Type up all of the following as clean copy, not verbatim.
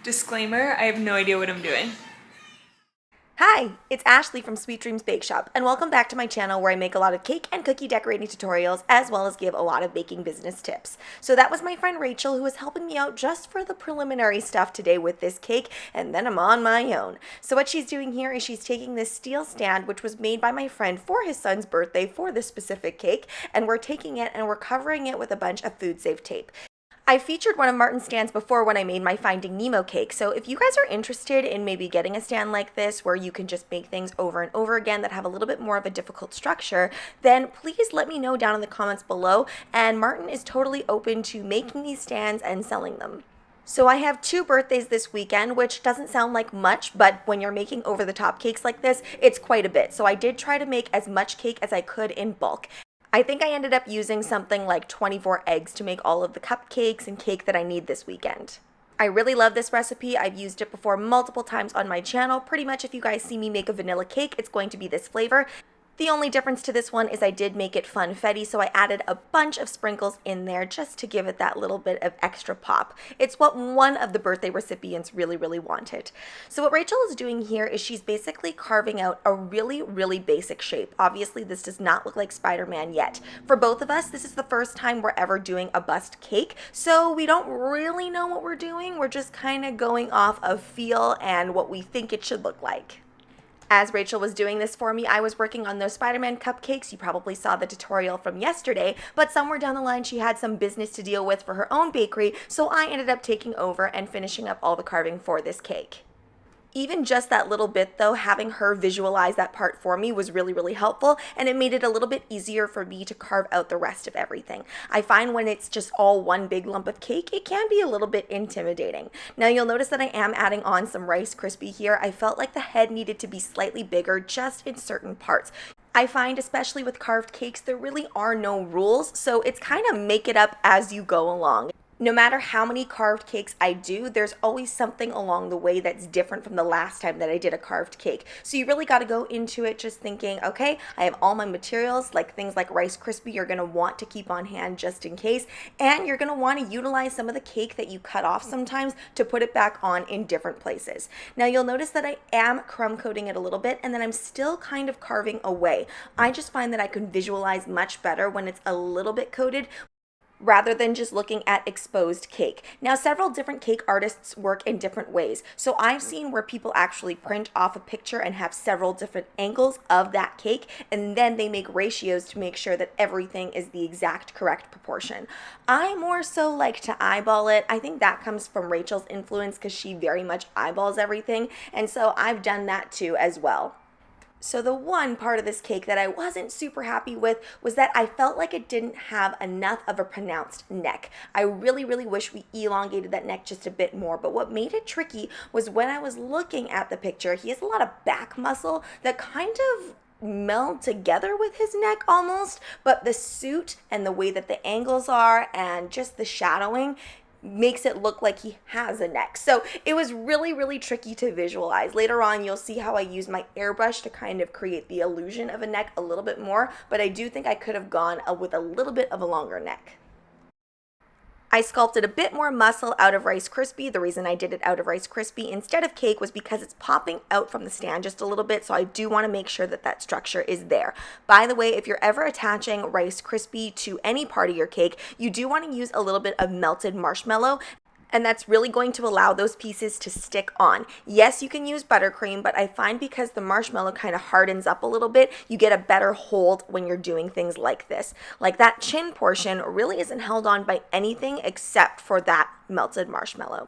Disclaimer, I have no idea what I'm doing. Hi, it's Ashley from Sweet Dreams Bake Shop, and welcome back to my channel where I make a lot of cake and cookie decorating tutorials as well as give a lot of baking business tips. So that was my friend Rachel who was helping me out just for the preliminary stuff today with this cake, and then I'm on my own. So what she's doing here is she's taking this steel stand which was made by my friend for his son's birthday for this specific cake, and we're taking it and we're covering it with a bunch of food safe tape. I featured one of Martin's stands before when I made my Finding Nemo cake, so if you guys are interested in maybe getting a stand like this where you can just make things over and over again that have a little bit more of a difficult structure, then please let me know down in the comments below, and Martin is totally open to making these stands and selling them. So I have 2 birthdays this weekend, which doesn't sound like much, but when you're making over-the-top cakes like this, it's quite a bit. So I did try to make as much cake as I could in bulk. I think I ended up using something like 24 eggs to make all of the cupcakes and cake that I need this weekend. I really love this recipe. I've used it before multiple times on my channel. Pretty much if you guys see me make a vanilla cake, it's going to be this flavor. The only difference to this one is I did make it funfetti, so I added a bunch of sprinkles in there just to give it that little bit of extra pop. It's what one of the birthday recipients really wanted. So what Rachel is doing here is she's basically carving out a really basic shape. Obviously, this does not look like Spider-Man yet. For both of us, this is the first time we're ever doing a bust cake, so we don't really know what we're doing. We're just kind of going off of feel and what we think it should look like. As Rachel was doing this for me, I was working on those Spider-Man cupcakes. You probably saw the tutorial from yesterday, but somewhere down the line she had some business to deal with for her own bakery, so I ended up taking over and finishing up all the carving for this cake. Even just that little bit though, having her visualize that part for me was really helpful, and it made it a little bit easier for me to carve out the rest of everything. I find when it's just all one big lump of cake, it can be a little bit intimidating. Now you'll notice that I am adding on some Rice Krispie here. I felt like the head needed to be slightly bigger just in certain parts. I find especially with carved cakes, there really are no rules, so it's kind of make it up as you go along. No matter how many carved cakes I do, there's always something along the way that's different from the last time that I did a carved cake. So you really got to go into it just thinking, okay, I have all my materials, like things like Rice Krispie you're going to want to keep on hand just in case, and you're going to want to utilize some of the cake that you cut off sometimes to put it back on in different places. Now you'll notice that I am crumb coating it a little bit, and then I'm still kind of carving away. I just find that I can visualize much better when it's a little bit coated, rather than just looking at exposed cake. Now, several different cake artists work in different ways. So I've seen where people actually print off a picture and have several different angles of that cake, and then they make ratios to make sure that everything is the exact correct proportion. I more so like to eyeball it. I think that comes from Rachel's influence because she very much eyeballs everything, and so I've done that too as well. So the one part of this cake that I wasn't super happy with was that I felt like it didn't have enough of a pronounced neck. I really wish we elongated that neck just a bit more, but what made it tricky was when I was looking at the picture, he has a lot of back muscle that kind of meld together with his neck almost, but the suit and the way that the angles are and just the shadowing makes it look like he has a neck. So it was really tricky to visualize. Later on, you'll see how I use my airbrush to kind of create the illusion of a neck a little bit more, but I do think I could have gone with a little bit of a longer neck. I sculpted a bit more muscle out of Rice Krispie. The reason I did it out of Rice Krispie instead of cake was because it's popping out from the stand just a little bit, so I do want to make sure that that structure is there. By the way, if you're ever attaching Rice Krispie to any part of your cake, you do want to use a little bit of melted marshmallow, and that's really going to allow those pieces to stick on. Yes, you can use buttercream, but I find because the marshmallow kind of hardens up a little bit, you get a better hold when you're doing things like this. Like that chin portion really isn't held on by anything except for that melted marshmallow.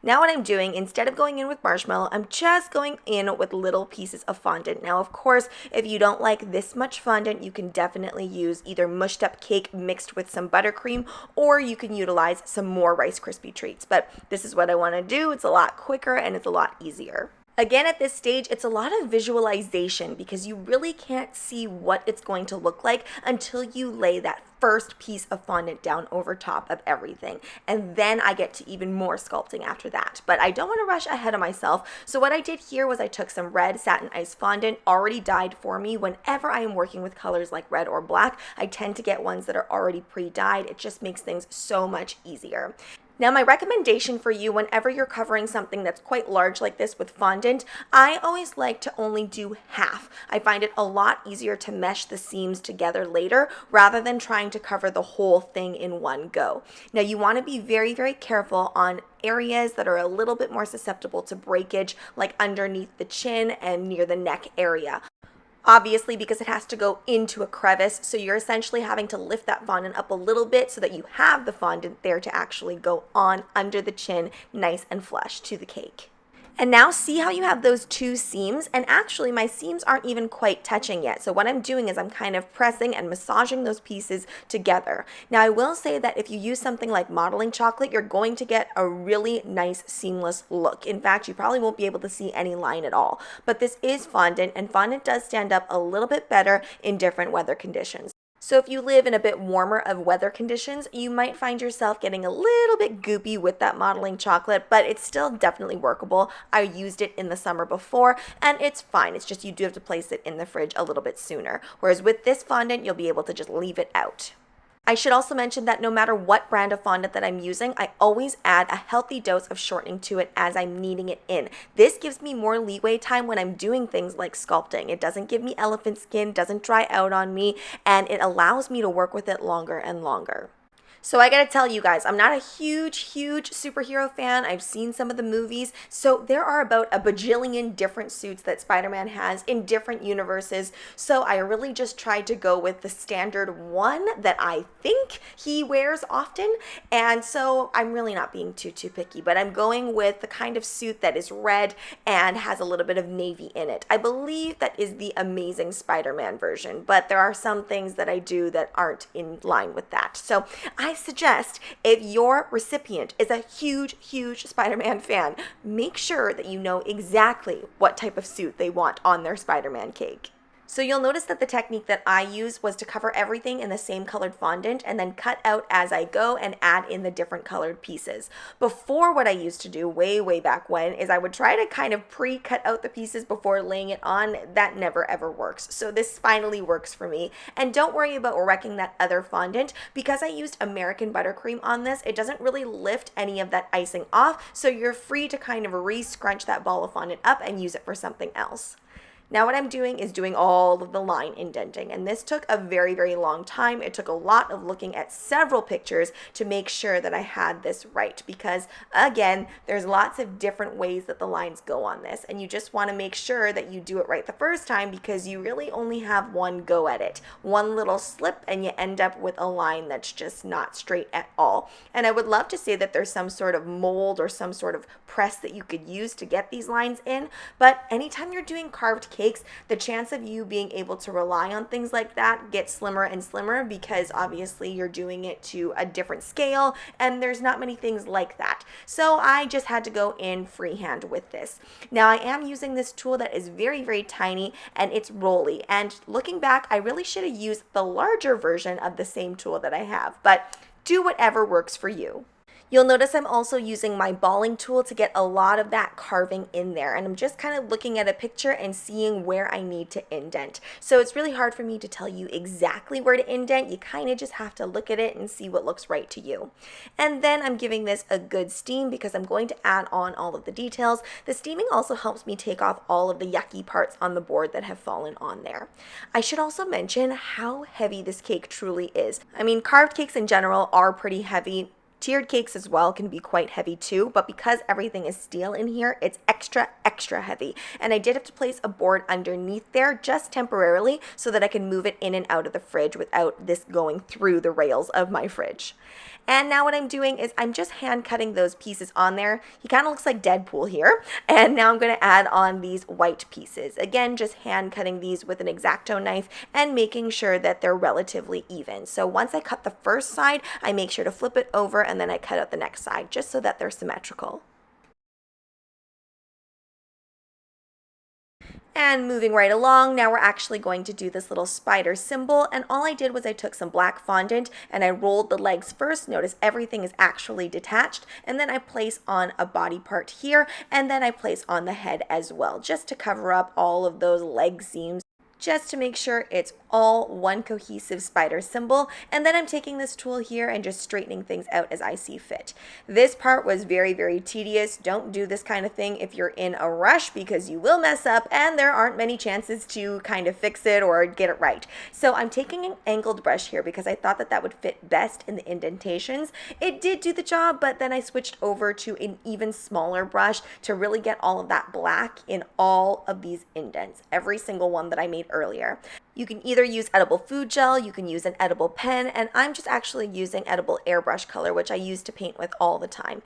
Now what I'm doing, instead of going in with marshmallow, I'm just going in with little pieces of fondant. Now, of course, if you don't like this much fondant, you can definitely use either mushed up cake mixed with some buttercream, or you can utilize some more Rice Krispie treats. But this is what I want to do. It's a lot quicker and it's a lot easier. Again, at this stage, it's a lot of visualization because you really can't see what it's going to look like until you lay that first piece of fondant down over top of everything. And then I get to even more sculpting after that. But I don't want to rush ahead of myself. So what I did here was I took some red satin ice fondant already dyed for me. Whenever I am working with colors like red or black, I tend to get ones that are already pre-dyed. It just makes things so much easier. Now, my recommendation for you whenever you're covering something that's quite large like this with fondant, I always like to only do half. I find it a lot easier to mesh the seams together later rather than trying to cover the whole thing in one go. Now, you want to be very, very careful on areas that are a little bit more susceptible to breakage, like underneath the chin and near the neck area. Obviously, because it has to go into a crevice, so you're essentially having to lift that fondant up a little bit so that you have the fondant there to actually go on under the chin, nice and flush to the cake. And now see how you have those two seams, and actually my seams aren't even quite touching yet. So what I'm doing is I'm kind of pressing and massaging those pieces together. Now I will say that if you use something like modeling chocolate, you're going to get a really nice seamless look. In fact, you probably won't be able to see any line at all. But this is fondant, and fondant does stand up a little bit better in different weather conditions. So if you live in a bit warmer of weather conditions, you might find yourself getting a little bit goopy with that modeling chocolate, but it's still definitely workable. I used it in the summer before, and it's fine. It's just you do have to place it in the fridge a little bit sooner. Whereas with this fondant, you'll be able to just leave it out. I should also mention that no matter what brand of fondant that I'm using, I always add a healthy dose of shortening to it as I'm kneading it in. This gives me more leeway time when I'm doing things like sculpting. It doesn't give me elephant skin, doesn't dry out on me, and it allows me to work with it longer and longer. So I gotta tell you guys, I'm not a huge superhero fan. I've seen some of the movies. So there are about a bajillion different suits that Spider-Man has in different universes. So I really just tried to go with the standard one that I think he wears often. And so I'm really not being too picky, but I'm going with the kind of suit that is red and has a little bit of navy in it. I believe that is the Amazing Spider-Man version, but there are some things that I do that aren't in line with that. So I suggest if your recipient is a huge Spider-Man fan, make sure that you know exactly what type of suit they want on their Spider-Man cake. So you'll notice that the technique that I used was to cover everything in the same colored fondant and then cut out as I go and add in the different colored pieces. Before, what I used to do way back when is I would try to kind of pre-cut out the pieces before laying it on. That never ever works. So this finally works for me. And don't worry about wrecking that other fondant. Because I used American buttercream on this, it doesn't really lift any of that icing off. So you're free to kind of re-scrunch that ball of fondant up and use it for something else. Now what I'm doing is doing all of the line indenting, and this took a very long time. It took a lot of looking at several pictures to make sure that I had this right, because again, there's lots of different ways that the lines go on this, and you just want to make sure that you do it right the first time because you really only have one go at it. One little slip and you end up with a line that's just not straight at all. And I would love to say that there's some sort of mold or some sort of press that you could use to get these lines in, but anytime you're doing carved cakes, the chance of you being able to rely on things like that gets slimmer and slimmer because obviously you're doing it to a different scale and there's not many things like that. So I just had to go in freehand with this. Now I am using this tool that is very tiny and it's rolly, and looking back I really should have used the larger version of the same tool that I have, but do whatever works for you. You'll notice I'm also using my balling tool to get a lot of that carving in there, and I'm just kind of looking at a picture and seeing where I need to indent. So it's really hard for me to tell you exactly where to indent. You kind of just have to look at it and see what looks right to you. And then I'm giving this a good steam because I'm going to add on all of the details. The steaming also helps me take off all of the yucky parts on the board that have fallen on there. I should also mention how heavy this cake truly is. I mean, carved cakes in general are pretty heavy. Tiered cakes as well can be quite heavy too, but because everything is steel in here, it's extra heavy. And I did have to place a board underneath there just temporarily so that I can move it in and out of the fridge without this going through the rails of my fridge. And now what I'm doing is I'm just hand cutting those pieces on there. He kind of looks like Deadpool here. And now I'm going to add on these white pieces. Again, just hand cutting these with an X-Acto knife and making sure that they're relatively even. So once I cut the first side, I make sure to flip it over and then I cut out the next side just so that they're symmetrical. And moving right along, now we're actually going to do this little spider symbol, and all I did was I took some black fondant and I rolled the legs first. Notice everything is actually detached, and then I place on a body part here, and then I place on the head as well, just to cover up all of those leg seams. just to make sure it's all one cohesive spider symbol. And then I'm taking this tool here and just straightening things out as I see fit. This part was very, very tedious. Don't do this kind of thing if you're in a rush because you will mess up and there aren't many chances to kind of fix it or get it right. So I'm taking an angled brush here because I thought that that would fit best in the indentations. It did do the job, but then I switched over to an even smaller brush to really get all of that black in all of these indents, every single one that I made earlier. You can either use edible food gel, you can use an edible pen, and I'm just actually using edible airbrush color, which I use to paint with all the time.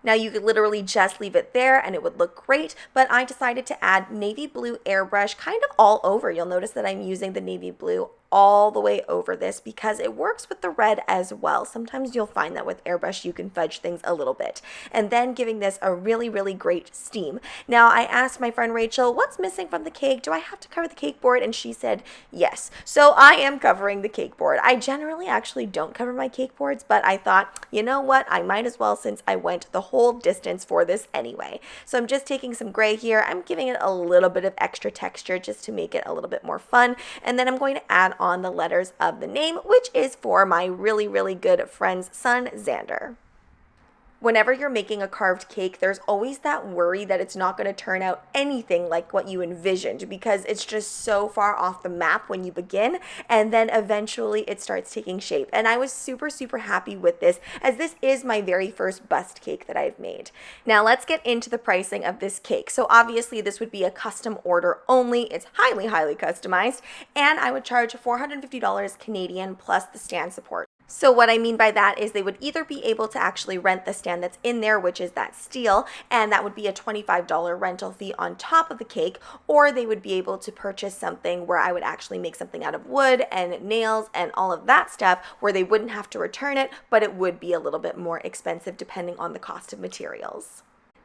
Now you could literally just leave it there and it would look great, but I decided to add navy blue airbrush kind of all over. You'll notice that I'm using the navy blue all the way over this because it works with the red as well. Sometimes you'll find that with airbrush you can fudge things a little bit. And then giving this a really, really great steam. Now I asked my friend Rachel, what's missing from the cake? Do I have to cover the cake board? And she said yes. So I am covering the cake board. I generally actually don't cover my cake boards, but I thought, you know what? I might as well since I went the whole distance for this anyway. So I'm just taking some gray here. I'm giving it a little bit of extra texture just to make it a little bit more fun. And then I'm going to add on the letters of the name, which is for my really, really good friend's son, Xander. Whenever you're making a carved cake, there's always that worry that it's not going to turn out anything like what you envisioned because it's just so far off the map when you begin, and then eventually it starts taking shape. And I was super, super happy with this, as this is my very first bust cake that I've made. Now let's get into the pricing of this cake. So obviously this would be a custom order only. It's highly, highly customized, and I would charge $450 Canadian plus the stand support. So what I mean by that is they would either be able to actually rent the stand that's in there, which is that steel, and that would be a $25 rental fee on top of the cake, or they would be able to purchase something where I would actually make something out of wood and nails and all of that stuff where they wouldn't have to return it, but it would be a little bit more expensive depending on the cost of materials.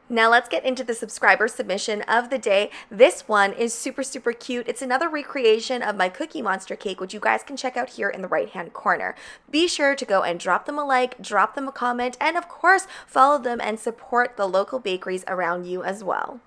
Now let's get into the subscriber submission of the day. This one is super, super cute. It's another recreation of my Cookie Monster cake, which you guys can check out here in the right-hand corner. Be sure to go and drop them a like, drop them a comment, and of course, follow them and support the local bakeries around you as well.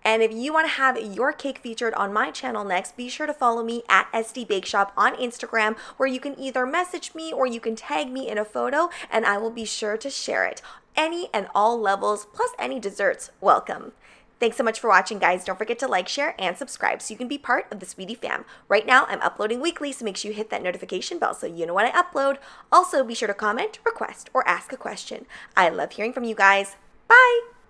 And if you want to have your cake featured on my channel next, be sure to follow me at SD Bake Shop on Instagram, where you can either message me or you can tag me in a photo and I will be sure to share it. Any and all levels, plus any desserts, welcome. Thanks so much for watching, guys. Don't forget to like, share, and subscribe so you can be part of the Sweetie fam. Right now, I'm uploading weekly, so make sure you hit that notification bell so you know when I upload. Also, be sure to comment, request, or ask a question. I love hearing from you guys. Bye!